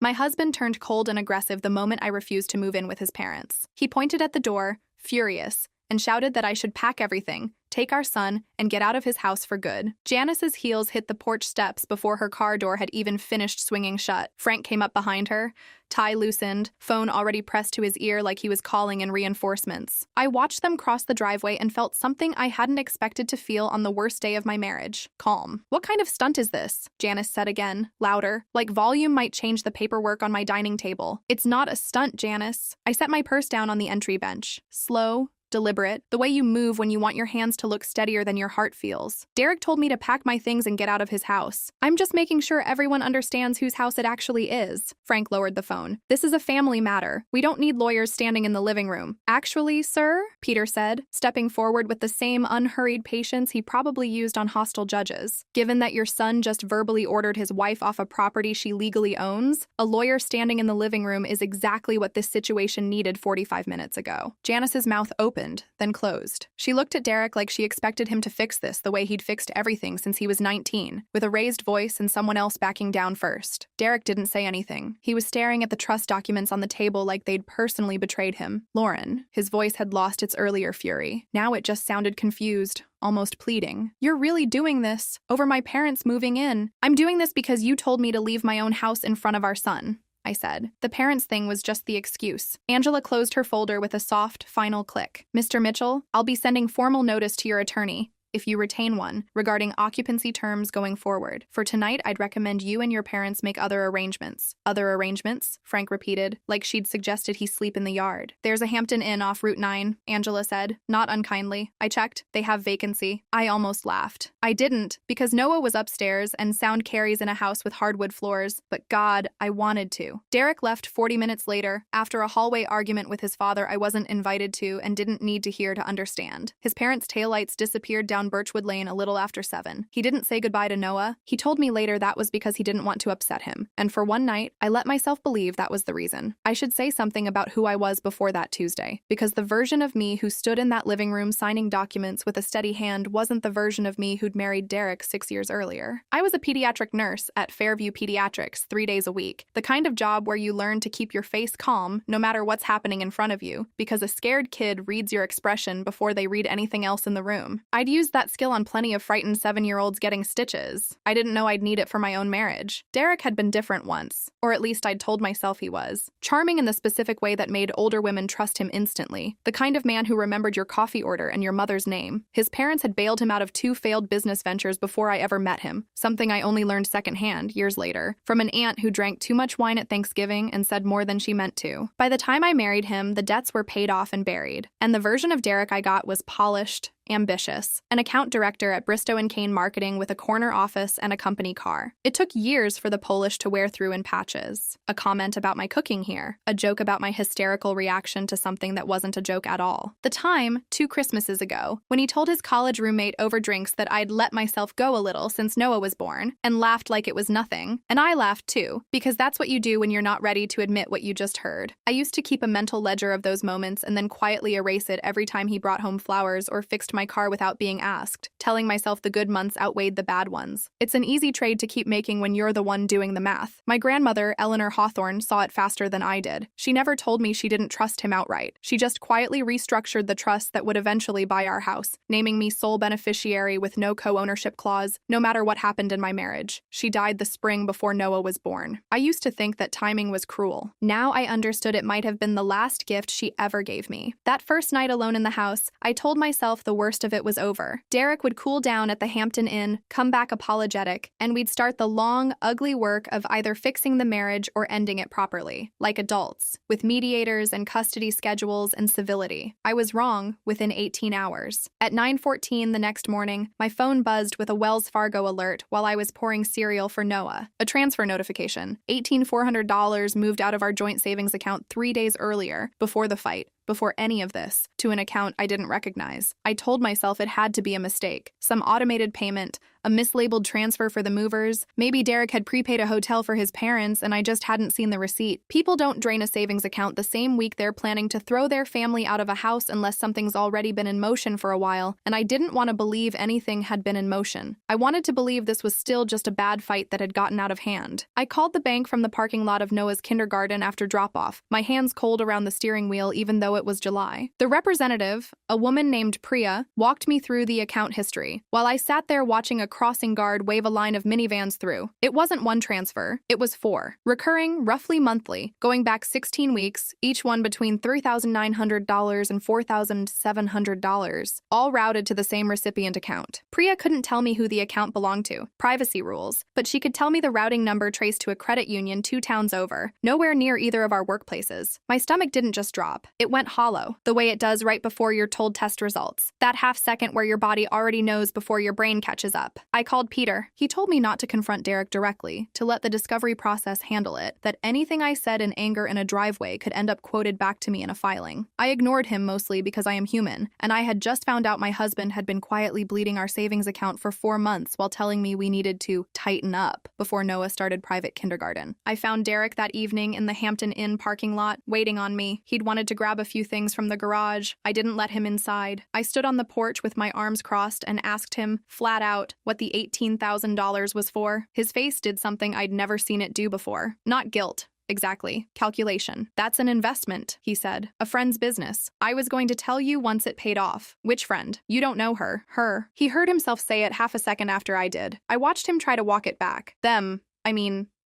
My husband turned cold and aggressive the moment I refused to move in with his parents. He pointed at the door, furious, and shouted that I should pack everything, take our son, and get out of his house for good. Janice's heels hit the porch steps before her car door had even finished swinging shut. Frank came up behind her, tie loosened, phone already pressed to his ear like he was calling in reinforcements. I watched them cross the driveway and felt something I hadn't expected to feel on the worst day of my marriage: calm. "What kind of stunt is this?" Janice said again, louder, like volume might change the paperwork on my dining table. "It's not a stunt, Janice." I set my purse down on the entry bench. Slow, deliberate, the way you move when you want your hands to look steadier than your heart feels. Derek told me to pack my things and get out of his house. I'm just making sure everyone understands whose house it actually is. Frank lowered the phone. "This is a family matter. We don't need lawyers standing in the living room." "Actually, sir," Peter said, stepping forward with the same unhurried patience he probably used on hostile judges. "Given that your son just verbally ordered his wife off a property she legally owns, a lawyer standing in the living room is exactly what this situation needed 45 minutes ago." Janice's mouth opened, then closed. She looked at Derek like she expected him to fix this the way he'd fixed everything since he was 19, with a raised voice and someone else backing down first. Derek didn't say anything. He was staring at the trust documents on the table like they'd personally betrayed him. "Lauren," his voice had lost its earlier fury. Now it just sounded confused, almost pleading. "You're really doing this over my parents moving in. I'm doing this because you told me to leave my own house in front of our son," I said. The parents thing was just the excuse. Angela closed her folder with a soft, final click. "Mr. Mitchell, I'll be sending formal notice to your attorney, if you retain one, regarding occupancy terms going forward. For tonight, I'd recommend you and your parents make other arrangements." "Other arrangements?" Frank repeated, like she'd suggested he sleep in the yard. "There's a Hampton Inn off Route 9, Angela said, not unkindly. "I checked. They have vacancy." I almost laughed. I didn't, because Noah was upstairs and sound carries in a house with hardwood floors, but God, I wanted to. Derek left 40 minutes later, after a hallway argument with his father I wasn't invited to and didn't need to hear to understand. His parents' taillights disappeared down Birchwood Lane a little after 7. He didn't say goodbye to Noah. He told me later that was because he didn't want to upset him. And for one night, I let myself believe that was the reason. I should say something about who I was before that Tuesday, because the version of me who stood in that living room signing documents with a steady hand wasn't the version of me who'd married Derek 6 years earlier. I was a pediatric nurse at Fairview Pediatrics 3 days a week, the kind of job where you learn to keep your face calm no matter what's happening in front of you, because a scared kid reads your expression before they read anything else in the room. I'd used that skill on plenty of frightened 7-year-olds getting stitches. I didn't know I'd need it for my own marriage. Derek had been different once, or at least I'd told myself he was. Charming in the specific way that made older women trust him instantly. The kind of man who remembered your coffee order and your mother's name. His parents had bailed him out of 2 failed business ventures before I ever met him, something I only learned secondhand years later, from an aunt who drank too much wine at Thanksgiving and said more than she meant to. By the time I married him, the debts were paid off and buried, and the version of Derek I got was polished, ambitious, an account director at Bristow & Kane Marketing with a corner office and a company car. It took years for the Polish to wear through in patches. A comment about my cooking here, a joke about my hysterical reaction to something that wasn't a joke at all. The time, 2 Christmases ago, when he told his college roommate over drinks that I'd let myself go a little since Noah was born, and laughed like it was nothing. And I laughed too, because that's what you do when you're not ready to admit what you just heard. I used to keep a mental ledger of those moments and then quietly erase it every time he brought home flowers or fixed my car without being asked, telling myself the good months outweighed the bad ones. It's an easy trade to keep making when you're the one doing the math. My grandmother, Eleanor Hawthorne, saw it faster than I did. She never told me she didn't trust him outright. She just quietly restructured the trust that would eventually buy our house, naming me sole beneficiary with no co-ownership clause, no matter what happened in my marriage. She died the spring before Noah was born. I used to think that timing was cruel. Now I understood it might have been the last gift she ever gave me. That first night alone in the house, I told myself the worst of it was over. Derek would cool down at the Hampton Inn, come back apologetic, and we'd start the long, ugly work of either fixing the marriage or ending it properly, like adults, with mediators and custody schedules and civility. I was wrong within 18 hours. At 9:14 the next morning, my phone buzzed with a Wells Fargo alert while I was pouring cereal for Noah. A transfer notification. $18,400 moved out of our joint savings account 3 days earlier, before the fight. Before any of this, to an account I didn't recognize. I told myself it had to be a mistake, some automated payment, a mislabeled transfer for the movers. Maybe Derek had prepaid a hotel for his parents and I just hadn't seen the receipt. People don't drain a savings account the same week they're planning to throw their family out of a house unless something's already been in motion for a while, and I didn't want to believe anything had been in motion. I wanted to believe this was still just a bad fight that had gotten out of hand. I called the bank from the parking lot of Noah's kindergarten after drop-off, my hands cold around the steering wheel even though it was July. The representative, a woman named Priya, walked me through the account history, while I sat there watching a crossing guard wave a line of minivans through. It wasn't one transfer, it was 4, recurring roughly monthly, going back 16 weeks, each one between $3,900 and $4,700, all routed to the same recipient account. Priya couldn't tell me who the account belonged to, privacy rules, but she could tell me the routing number traced to a credit union 2 towns over, nowhere near either of our workplaces. My stomach didn't just drop, it went hollow, the way it does right before you're told test results, that half second where your body already knows before your brain catches up. I called Peter. He told me not to confront Derek directly, to let the discovery process handle it, that anything I said in anger in a driveway could end up quoted back to me in a filing. I ignored him mostly because I am human, and I had just found out my husband had been quietly bleeding our savings account for 4 months while telling me we needed to tighten up before Noah started private kindergarten. I found Derek that evening in the Hampton Inn parking lot, waiting on me. He'd wanted to grab a few things from the garage. I didn't let him inside. I stood on the porch with my arms crossed and asked him, flat out, what the $18,000 was for. His face did something I'd never seen it do before. Not guilt. Exactly. Calculation. That's an investment, he said. A friend's business. I was going to tell you once it paid off. Which friend? You don't know her. Her. He heard himself say it half a second after I did. I watched him try to walk it back.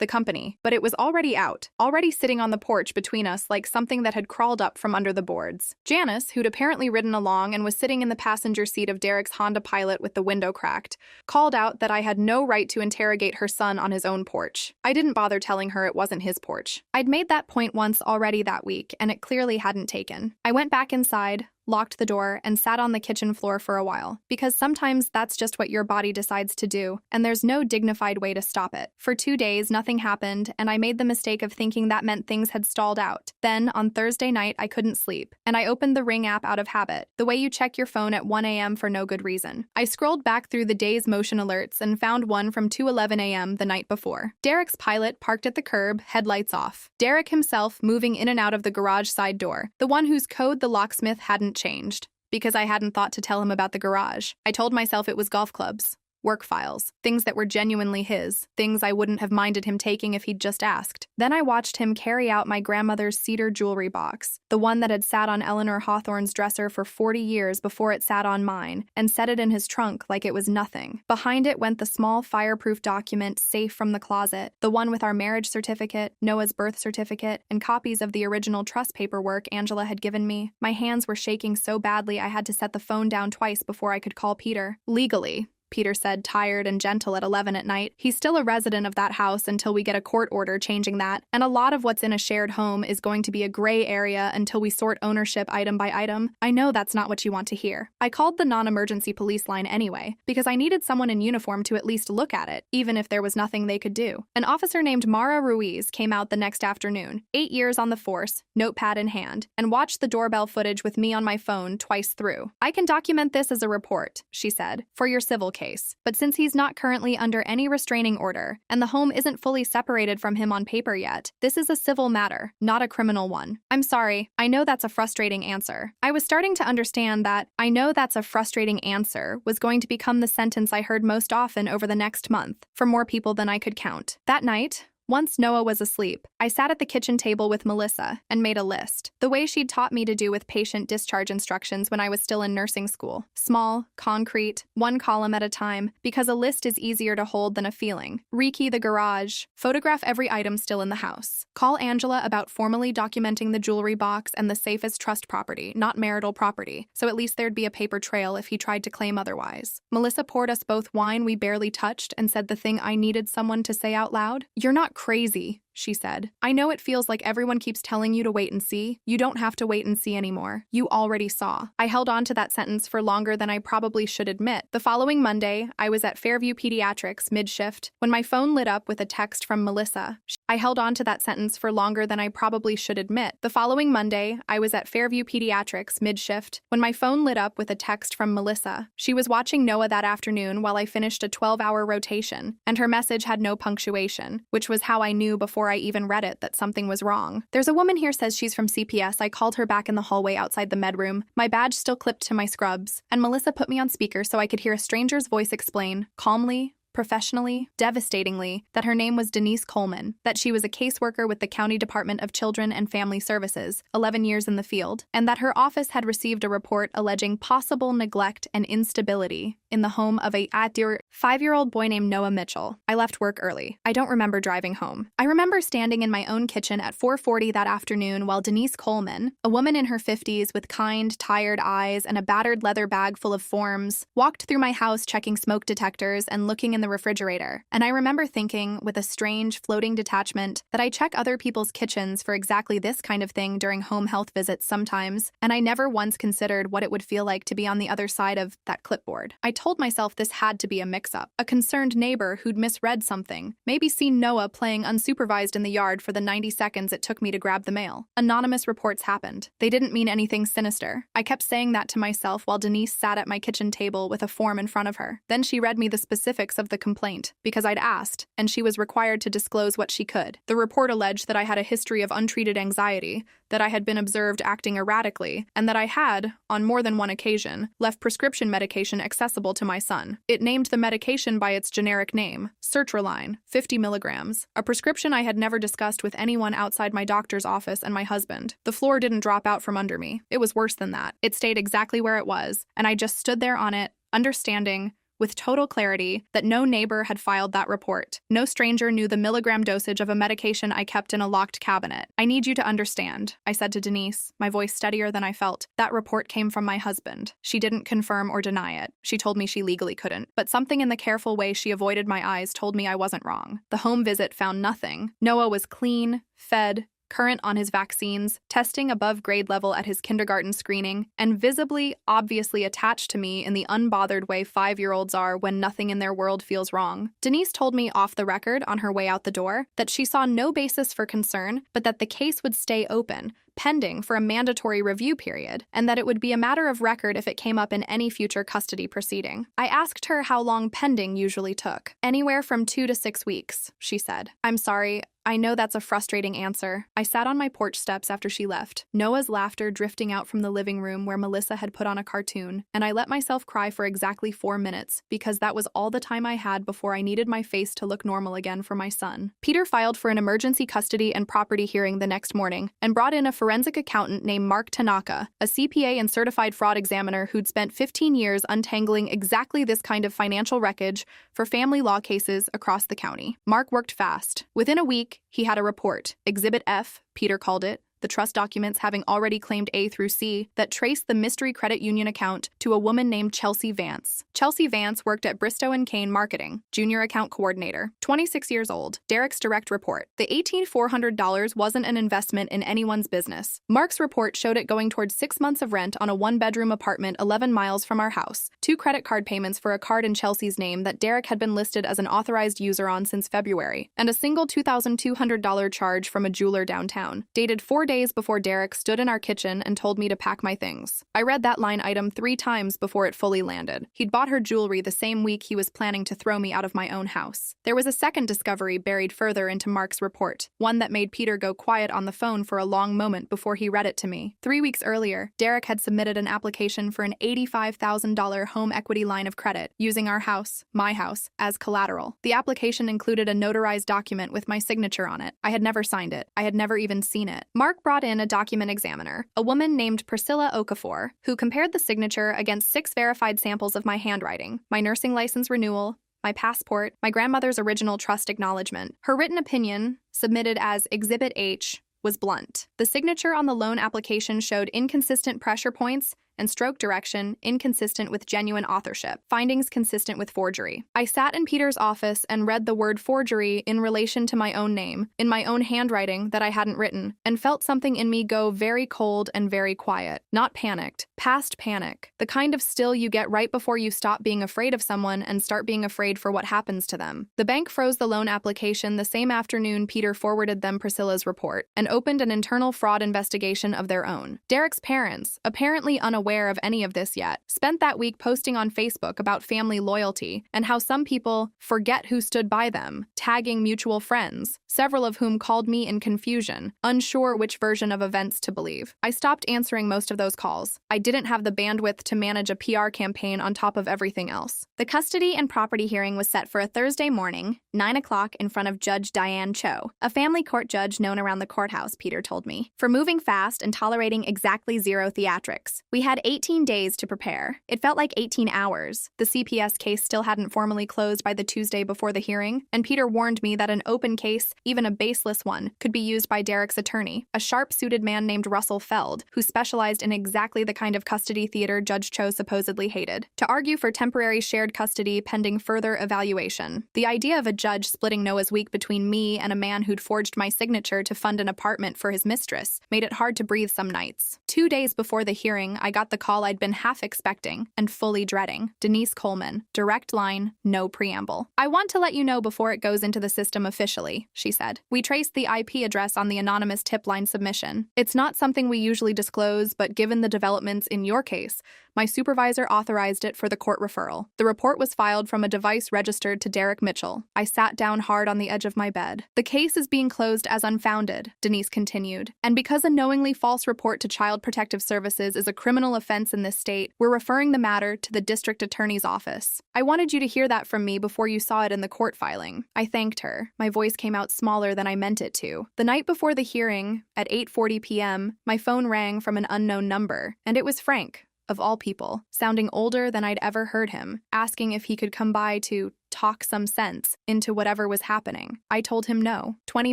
The company. But it was already out, already sitting on the porch between us like something that had crawled up from under the boards. Janice, who'd apparently ridden along and was sitting in the passenger seat of Derek's Honda Pilot with the window cracked, called out that I had no right to interrogate her son on his own porch. I didn't bother telling her it wasn't his porch. I'd made that point once already that week, and it clearly hadn't taken. I went back inside, locked the door, and sat on the kitchen floor for a while, because sometimes that's just what your body decides to do, and there's no dignified way to stop it. For 2 days, nothing happened, and I made the mistake of thinking that meant things had stalled out. Then, on Thursday night, I couldn't sleep, and I opened the Ring app out of habit, the way you check your phone at 1 a.m. for no good reason. I scrolled back through the day's motion alerts and found one from 2:11 a.m. the night before. Derek's Pilot parked at the curb, headlights off. Derek himself moving in and out of the garage side door, the one whose code the locksmith hadn't changed, because I hadn't thought to tell him about the garage. I told myself it was golf clubs, work files, things that were genuinely his, things I wouldn't have minded him taking if he'd just asked. Then I watched him carry out my grandmother's cedar jewelry box, the one that had sat on Eleanor Hawthorne's dresser for 40 years before it sat on mine, and set it in his trunk like it was nothing. Behind it went the small fireproof document safe from the closet, the one with our marriage certificate, Noah's birth certificate, and copies of the original trust paperwork Angela had given me. My hands were shaking so badly I had to set the phone down twice before I could call Peter. Legally, Peter said, tired and gentle at 11 at night. He's still a resident of that house until we get a court order changing that, and a lot of what's in a shared home is going to be a gray area until we sort ownership item by item. I know that's not what you want to hear. I called the non-emergency police line anyway, because I needed someone in uniform to at least look at it, even if there was nothing they could do. An officer named Mara Ruiz came out the next afternoon, 8 years on the force, notepad in hand, and watched the doorbell footage with me on my phone twice through. I can document this as a report, she said, for your civil case. But since he's not currently under any restraining order, and the home isn't fully separated from him on paper yet, this is a civil matter, not a criminal one. I'm sorry, I know that's a frustrating answer. I was starting to understand that "I know that's a frustrating answer" was going to become the sentence I heard most often over the next month, for more people than I could count. That night, once Noah was asleep, I sat at the kitchen table with Melissa and made a list, the way she'd taught me to do with patient discharge instructions when I was still in nursing school. Small, concrete, 1 column at a time, because a list is easier to hold than a feeling. Rekey the garage. Photograph every item still in the house. Call Angela about formally documenting the jewelry box and the safe as trust property, not marital property, so at least there'd be a paper trail if he tried to claim otherwise. Melissa poured us both wine we barely touched and said the thing I needed someone to say out loud. "You're not crazy," she said. I know it feels like everyone keeps telling you to wait and see. You don't have to wait and see anymore. You already saw. I held on to that sentence for longer than I probably should admit. The following Monday, I was at Fairview Pediatrics mid-shift when my phone lit up with a text from Melissa. I held on to that sentence for longer than I probably should admit. The following Monday, I was at Fairview Pediatrics mid-shift when my phone lit up with a text from Melissa. She was watching Noah that afternoon while I finished a 12-hour rotation, and her message had no punctuation, which was how I knew before I even read it that something was wrong. There's a woman here says she's from CPS. I called her back in the hallway outside the med room, my badge still clipped to my scrubs, and Melissa put me on speaker so I could hear a stranger's voice explain, calmly, professionally, devastatingly, that her name was Denise Coleman, that she was a caseworker with the County Department of Children and Family Services, 11 years in the field, and that her office had received a report alleging possible neglect and instability in the home of a 5-year-old boy named Noah Mitchell. I left work early. I don't remember driving home. I remember standing in my own kitchen at 4:40 that afternoon while Denise Coleman, a woman in her 50s with kind, tired eyes and a battered leather bag full of forms, walked through my house checking smoke detectors and looking in the refrigerator. And I remember thinking, with a strange, floating detachment, that I check other people's kitchens for exactly this kind of thing during home health visits sometimes, and I never once considered what it would feel like to be on the other side of that clipboard. I told myself this had to be a mix-up, a concerned neighbor who'd misread something, maybe seen Noah playing unsupervised in the yard for the 90 seconds it took me to grab the mail. Anonymous reports happened. They didn't mean anything sinister. I kept saying that to myself while Denise sat at my kitchen table with a form in front of her. Then she read me the specifics of the complaint, because I'd asked, and she was required to disclose what she could. The report alleged that I had a history of untreated anxiety, that I had been observed acting erratically, and that I had, on more than one occasion, left prescription medication accessible to my son. It named the medication by its generic name, sertraline, 50 milligrams, a prescription I had never discussed with anyone outside my doctor's office and my husband. The floor didn't drop out from under me. It was worse than that. It stayed exactly where it was, and I just stood there on it, understanding, with total clarity, that no neighbor had filed that report. No stranger knew the milligram dosage of a medication I kept in a locked cabinet. I need you to understand, I said to Denise, my voice steadier than I felt. That report came from my husband. She didn't confirm or deny it. She told me she legally couldn't. But something in the careful way she avoided my eyes told me I wasn't wrong. The home visit found nothing. Noah was clean, fed, current on his vaccines, testing above grade level at his kindergarten screening, and visibly, obviously attached to me in the unbothered way 5-year-olds are when nothing in their world feels wrong. Denise told me off the record on her way out the door that she saw no basis for concern, but that the case would stay open, pending for a mandatory review period, and that it would be a matter of record if it came up in any future custody proceeding. I asked her how long pending usually took. Anywhere from 2 to 6 weeks, she said. I'm sorry, I know that's a frustrating answer. I sat on my porch steps after she left, Noah's laughter drifting out from the living room where Melissa had put on a cartoon, and I let myself cry for exactly 4 minutes, because that was all the time I had before I needed my face to look normal again for my son. Peter filed for an emergency custody and property hearing the next morning, and brought in a forensic accountant named Mark Tanaka, a CPA and certified fraud examiner who'd spent 15 years untangling exactly this kind of financial wreckage for family law cases across the county. Mark worked fast. Within a week, he had a report, Exhibit F, Peter called it, the trust documents having already claimed A through C, that traced the mystery credit union account to a woman named Chelsea Vance. Chelsea Vance worked at Bristow & Kane Marketing, junior account coordinator, 26 years old. Derek's direct report. The $1,400 wasn't an investment in anyone's business. Mark's report showed it going towards 6 months of rent on a 1-bedroom apartment 11 miles from our house, 2 credit card payments for a card in Chelsea's name that Derek had been listed as an authorized user on since February, and a single $2,200 charge from a jeweler downtown, dated 4 days before Derek stood in our kitchen and told me to pack my things. I read that line item 3 times before it fully landed. He'd bought her jewelry the same week he was planning to throw me out of my own house. There was a second discovery buried further into Mark's report, one that made Peter go quiet on the phone for a long moment before he read it to me. 3 weeks earlier, Derek had submitted an application for an $85,000 home equity line of credit, using our house, my house, as collateral. The application included a notarized document with my signature on it. I had never signed it. I had never even seen it. Mark brought in a document examiner, a woman named Priscilla Okafor, who compared the signature against 6 verified samples of my handwriting, my nursing license renewal, my passport, my grandmother's original trust acknowledgement. Her written opinion, submitted as Exhibit H, was blunt. The signature on the loan application showed inconsistent pressure points and stroke direction inconsistent with genuine authorship, findings consistent with forgery. I sat in Peter's office and read the word forgery in relation to my own name, in my own handwriting that I hadn't written, and felt something in me go very cold and very quiet. Not panicked, past panic. The kind of still you get right before you stop being afraid of someone and start being afraid for what happens to them. The bank froze the loan application the same afternoon Peter forwarded them Priscilla's report and opened an internal fraud investigation of their own. Derek's parents, apparently unaware of any of this yet, spent that week posting on Facebook about family loyalty and how some people forget who stood by them, tagging mutual friends, several of whom called me in confusion, unsure which version of events to believe. I stopped answering most of those calls. I didn't have the bandwidth to manage a PR campaign on top of everything else. The custody and property hearing was set for a Thursday morning, 9 o'clock, in front of Judge Diane Cho, a family court judge known around the courthouse, Peter told me, for moving fast and tolerating exactly zero theatrics. We had 18 days to prepare. It felt like 18 hours. The CPS case still hadn't formally closed by the Tuesday before the hearing, and Peter warned me that an open case, even a baseless one, could be used by Derek's attorney, a sharp-suited man named Russell Feld, who specialized in exactly the kind of custody theater Judge Cho supposedly hated, to argue for temporary shared custody pending further evaluation. The idea of a judge splitting Noah's week between me and a man who'd forged my signature to fund an apartment for his mistress made it hard to breathe some nights. 2 days before the hearing, I got the call I'd been half expecting and fully dreading. Denise Coleman, direct line, no preamble. "I want to let you know before it goes into the system officially," she said. "We traced the IP address on the anonymous tip line submission. It's not something we usually disclose, but given the developments in your case, my supervisor authorized it for the court referral. The report was filed from a device registered to Derek Mitchell." I sat down hard on the edge of my bed. "The case is being closed as unfounded," Denise continued. "And because a knowingly false report to Child Protective Services is a criminal offense in this state, we're referring the matter to the district attorney's office. I wanted you to hear that from me before you saw it in the court filing." I thanked her. My voice came out smaller than I meant it to. The night before the hearing, at 8:40 p.m., my phone rang from an unknown number, and it was Frank, of all people, sounding older than I'd ever heard him, asking if he could come by to talk some sense into whatever was happening. I told him no. 20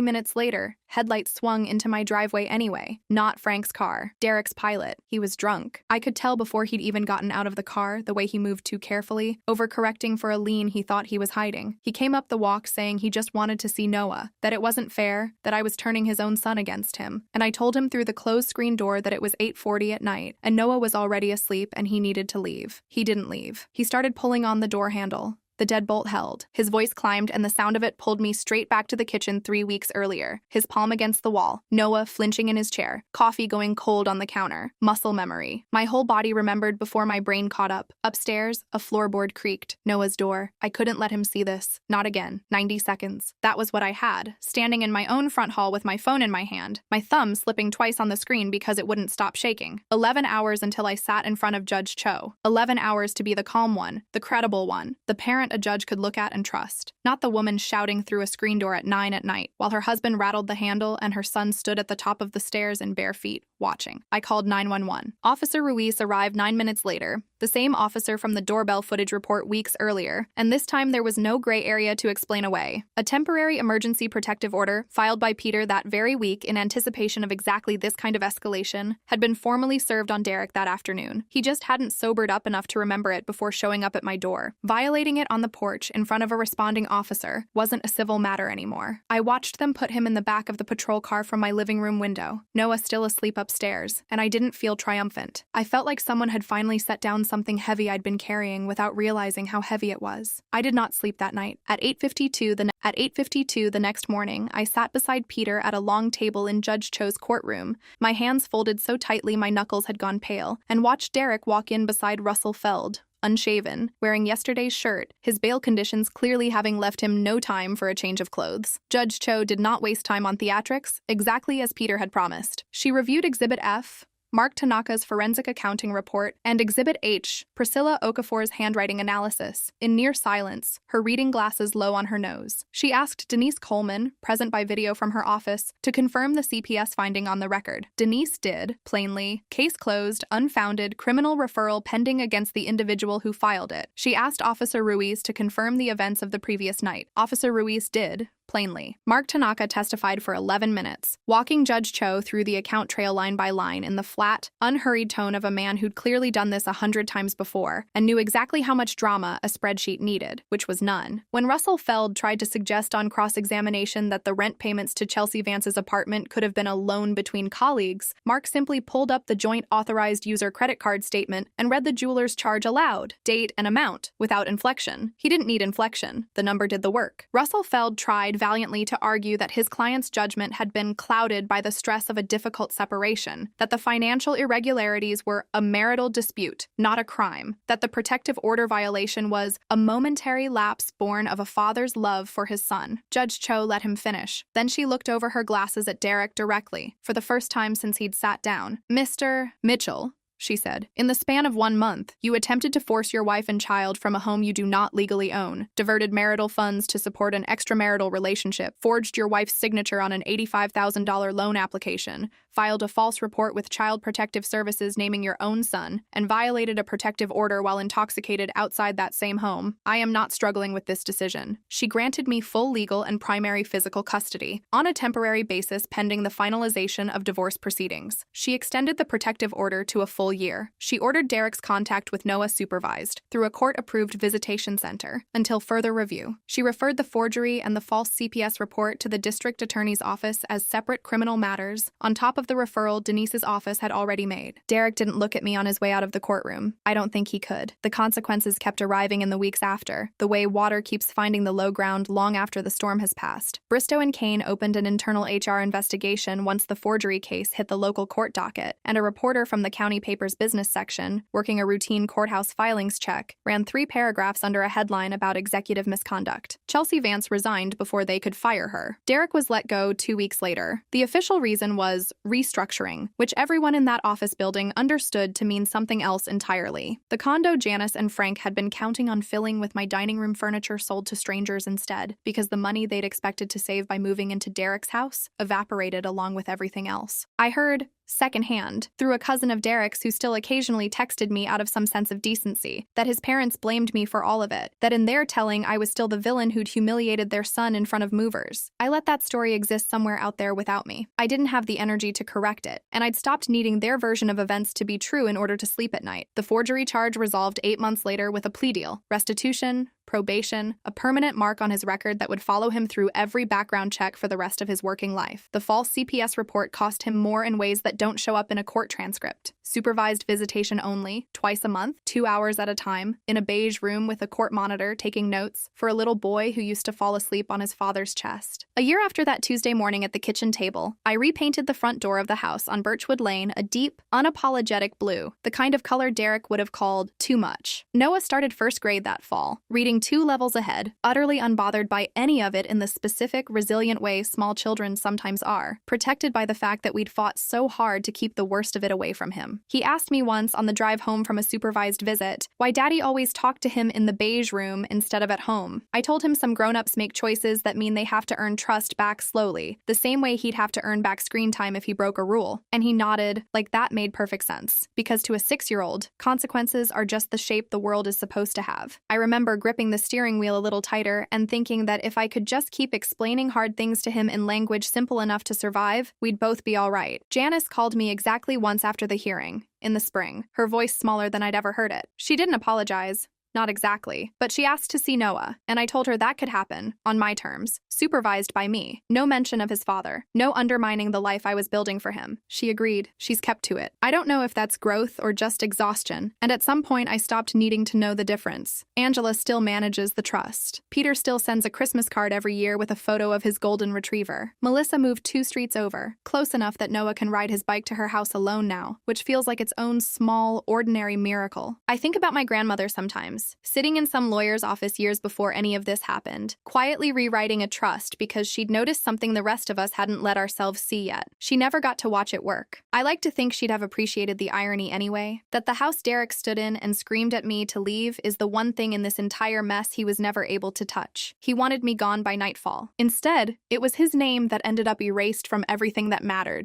minutes later, headlights swung into my driveway anyway. Not Frank's car, Derek's Pilot. He was drunk. I could tell before he'd even gotten out of the car, the way he moved too carefully, overcorrecting for a lien he thought he was hiding. He came up the walk saying he just wanted to see Noah, that it wasn't fair, that I was turning his own son against him. And I told him through the closed screen door that it was 8:40 at night, and Noah was already asleep and he needed to leave. He didn't leave. He started pulling on the door handle. The deadbolt held. His voice climbed, and the sound of it pulled me straight back to the kitchen 3 weeks earlier. His palm against the wall, Noah flinching in his chair, coffee going cold on the counter. Muscle memory. My whole body remembered before my brain caught up. Upstairs, a floorboard creaked. Noah's door. I couldn't let him see this. Not again. 90 seconds. That was what I had, standing in my own front hall with my phone in my hand, my thumb slipping twice on the screen because it wouldn't stop shaking. 11 hours until I sat in front of Judge Cho. 11 hours to be the calm one, the credible one, the parent a judge could look at and trust. Not the woman shouting through a screen door at 9 at night, while her husband rattled the handle and her son stood at the top of the stairs in bare feet, watching. I called 911. Officer Ruiz arrived 9 minutes later, the same officer from the doorbell footage report weeks earlier, and this time there was no gray area to explain away. A temporary emergency protective order, filed by Peter that very week in anticipation of exactly this kind of escalation, had been formally served on Derek that afternoon. He just hadn't sobered up enough to remember it before showing up at my door. Violating it on the porch in front of a responding officer wasn't a civil matter anymore. I watched them put him in the back of the patrol car from my living room window, Noah still asleep upstairs, and I didn't feel triumphant. I felt like someone had finally set down something heavy I'd been carrying without realizing how heavy it was. I did not sleep that night. At 8:52 the next morning, I sat beside Peter at a long table in Judge Cho's courtroom, my hands folded so tightly my knuckles had gone pale, and watched Derek walk in beside Russell Feld, unshaven, wearing yesterday's shirt, his bail conditions clearly having left him no time for a change of clothes. Judge Cho did not waste time on theatrics, exactly as Peter had promised. She reviewed Exhibit F, Mark Tanaka's forensic accounting report, and Exhibit H, Priscilla Okafor's handwriting analysis, in near silence, her reading glasses low on her nose. She asked Denise Coleman, present by video from her office, to confirm the CPS finding on the record. Denise did, plainly, case closed, unfounded, criminal referral pending against the individual who filed it. She asked Officer Ruiz to confirm the events of the previous night. Officer Ruiz did, plainly. Mark Tanaka testified for 11 minutes, walking Judge Cho through the account trail line by line in the flat, unhurried tone of a man who'd clearly done this 100 times before and knew exactly how much drama a spreadsheet needed, which was none. When Russell Feld tried to suggest on cross-examination that the rent payments to Chelsea Vance's apartment could have been a loan between colleagues, Mark simply pulled up the joint authorized user credit card statement and read the jeweler's charge aloud, date and amount, without inflection. He didn't need inflection. The number did the work. Russell Feld tried valiantly to argue that his client's judgment had been clouded by the stress of a difficult separation, that the financial irregularities were a marital dispute, not a crime, that the protective order violation was a momentary lapse born of a father's love for his son. Judge Cho let him finish. Then she looked over her glasses at Derek directly, for the first time since he'd sat down. "Mr. Mitchell," she said, "in the span of 1 month, you attempted to force your wife and child from a home you do not legally own, diverted marital funds to support an extramarital relationship, forged your wife's signature on an $85,000 loan application, filed a false report with Child Protective Services naming your own son, and violated a protective order while intoxicated outside that same home. I am not struggling with this decision. She granted me full legal and primary physical custody, on a temporary basis pending the finalization of divorce proceedings. She extended the protective order to a full year. She ordered Derek's contact with Noah supervised, through a court-approved visitation center, until further review. She referred the forgery and the false CPS report to the district attorney's office as separate criminal matters, on top of the referral Denise's office had already made. Derek didn't look at me on his way out of the courtroom. I don't think he could. The consequences kept arriving in the weeks after, the way water keeps finding the low ground long after the storm has passed. Bristow and Kane opened an internal HR investigation once the forgery case hit the local court docket, and a reporter from the county paper's business section, working a routine courthouse filings check, ran 3 paragraphs under a headline about executive misconduct. Chelsea Vance resigned before they could fire her. Derek was let go 2 weeks later. The official reason was restructuring, which everyone in that office building understood to mean something else entirely. The condo Janice and Frank had been counting on filling with my dining room furniture sold to strangers instead, because the money they'd expected to save by moving into Derek's house evaporated along with everything else. I heard, secondhand, through a cousin of Derek's who still occasionally texted me out of some sense of decency, that his parents blamed me for all of it, that in their telling I was still the villain who'd humiliated their son in front of movers. I let that story exist somewhere out there without me. I didn't have the energy to correct it, and I'd stopped needing their version of events to be true in order to sleep at night. The forgery charge resolved 8 months later with a plea deal, restitution, probation, a permanent mark on his record that would follow him through every background check for the rest of his working life. The false CPS report cost him more in ways that don't show up in a court transcript. Supervised visitation only, twice a month, 2 hours at a time, in a beige room with a court monitor taking notes for a little boy who used to fall asleep on his father's chest. A year after that Tuesday morning at the kitchen table, I repainted the front door of the house on Birchwood Lane a deep, unapologetic blue, the kind of color Derek would have called too much. Noah started first grade that fall, reading 2 levels ahead, utterly unbothered by any of it in the specific, resilient way small children sometimes are, protected by the fact that we'd fought so hard to keep the worst of it away from him. He asked me once on the drive home from a supervised visit why Daddy always talked to him in the beige room instead of at home. I told him some grown-ups make choices that mean they have to earn trust back slowly, the same way he'd have to earn back screen time if he broke a rule. And he nodded, like that made perfect sense. Because to a 6-year-old, consequences are just the shape the world is supposed to have. I remember gripping the steering wheel a little tighter and thinking that if I could just keep explaining hard things to him in language simple enough to survive, we'd both be all right. Janice called me exactly once after the hearing, in the spring, her voice smaller than I'd ever heard it. She didn't apologize. Not exactly, but she asked to see Noah, and I told her that could happen, on my terms, supervised by me. No mention of his father, no undermining the life I was building for him. She agreed. She's kept to it. I don't know if that's growth or just exhaustion, and at some point I stopped needing to know the difference. Angela still manages the trust. Peter still sends a Christmas card every year with a photo of his golden retriever. Melissa moved 2 streets over, close enough that Noah can ride his bike to her house alone now, which feels like its own small, ordinary miracle. I think about my grandmother sometimes, sitting in some lawyer's office years before any of this happened, quietly rewriting a trust because she'd noticed something the rest of us hadn't let ourselves see yet. She never got to watch it work. I like to think she'd have appreciated the irony anyway, that the house Derek stood in and screamed at me to leave is the one thing in this entire mess he was never able to touch. He wanted me gone by nightfall. Instead, it was his name that ended up erased from everything that mattered.